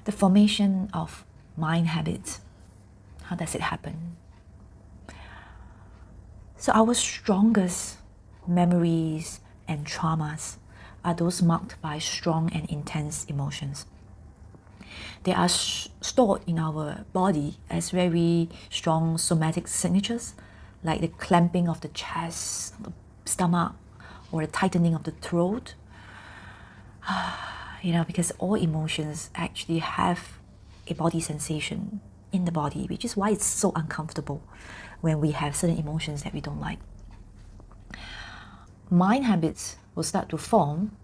The formation of mind habits. How does it happen? So our strongest memories and traumas are those marked by strong and intense emotions. They are stored in our body as very strong somatic signatures, like the clamping of the chest, the stomach, or the tightening of the throat. Because all emotions actually have a body sensation in the body, which is why it's so uncomfortable when we have certain emotions that we don't like. Mind habits will start to form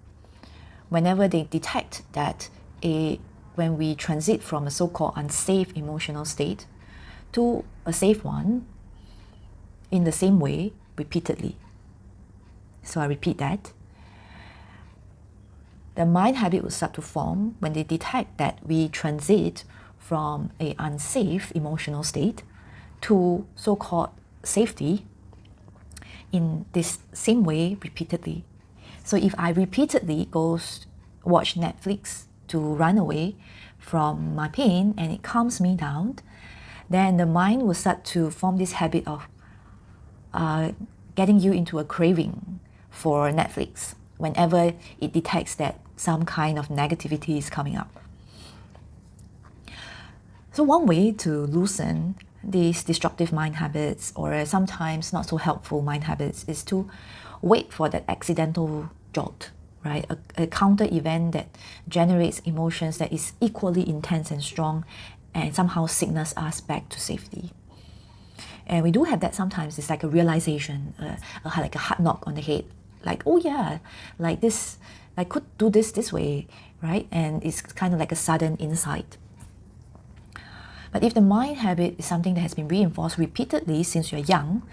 whenever they detect that when we transit from a so-called unsafe emotional state to a safe one in the same way repeatedly. So I repeat that. The mind habit will start to form when they detect that we transit from an unsafe emotional state to so-called safety in this same way repeatedly. So if I repeatedly watch Netflix to run away from my pain and it calms me down, then the mind will start to form this habit of getting you into a craving for Netflix whenever it detects that some kind of negativity is coming up. So one way to loosen these destructive mind habits, or sometimes not so helpful mind habits, is to wait for that accidental jolt, right? A counter event that generates emotions that is equally intense and strong and somehow signals us back to safety. And we do have that sometimes. It's like a realization, like a hard knock on the head. Like, oh yeah, like this, I could do this way, right? And it's kind of like a sudden insight. But if the mind habit is something that has been reinforced repeatedly since you're young,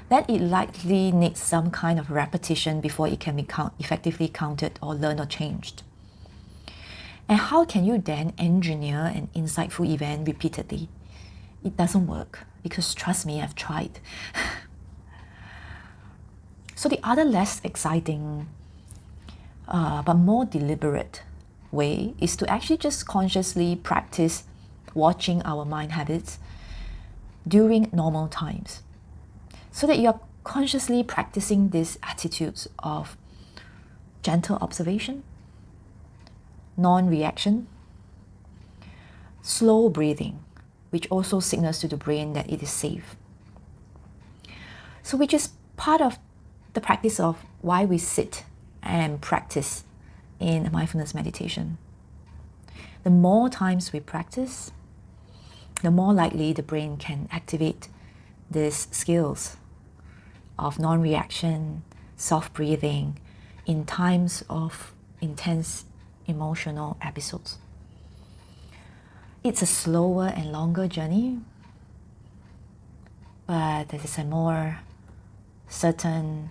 then it likely needs some kind of repetition before it can be effectively counted or learned or changed. And how can you then engineer an insightful event repeatedly? It doesn't work, because trust me, I've tried. So the other less exciting but more deliberate way is to actually just consciously practice watching our mind habits during normal times, so that you're consciously practicing these attitudes of gentle observation, non-reaction, slow breathing, which also signals to the brain that it is safe. So which is part of the practice of why we sit and practice in mindfulness meditation. The more times we practice, the more likely the brain can activate these skills of non-reaction, soft breathing in times of intense emotional episodes. It's a slower and longer journey, but it is a more certain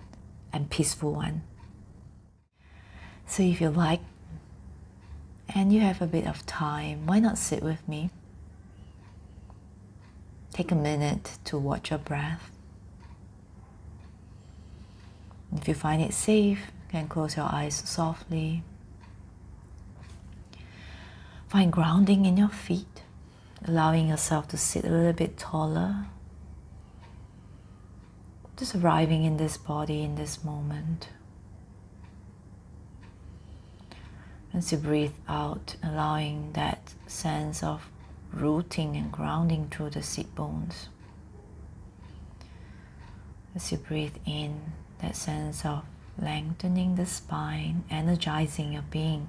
and peaceful one. So if you like and you have a bit of time, why not sit with me? Take a minute to watch your breath. If you find it safe, you can close your eyes softly. Find grounding in your feet, allowing yourself to sit a little bit taller. Just arriving in this body in this moment. As you breathe out, allowing that sense of rooting and grounding through the sit bones. As you breathe in, that sense of lengthening the spine, energizing your being.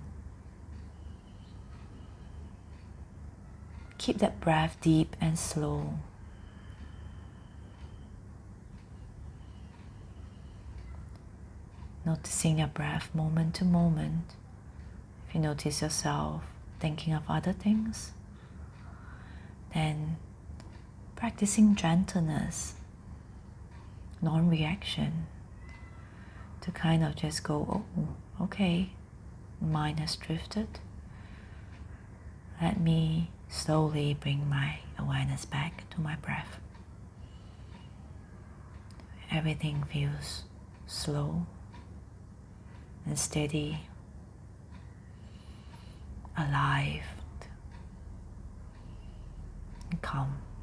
Keep that breath deep and slow. Noticing your breath moment to moment. If you notice yourself thinking of other things, then practicing gentleness, non-reaction, to kind of just go, oh, okay, mind has drifted. Let me slowly bring my awareness back to my breath. Everything feels slow and steady, alive. calm.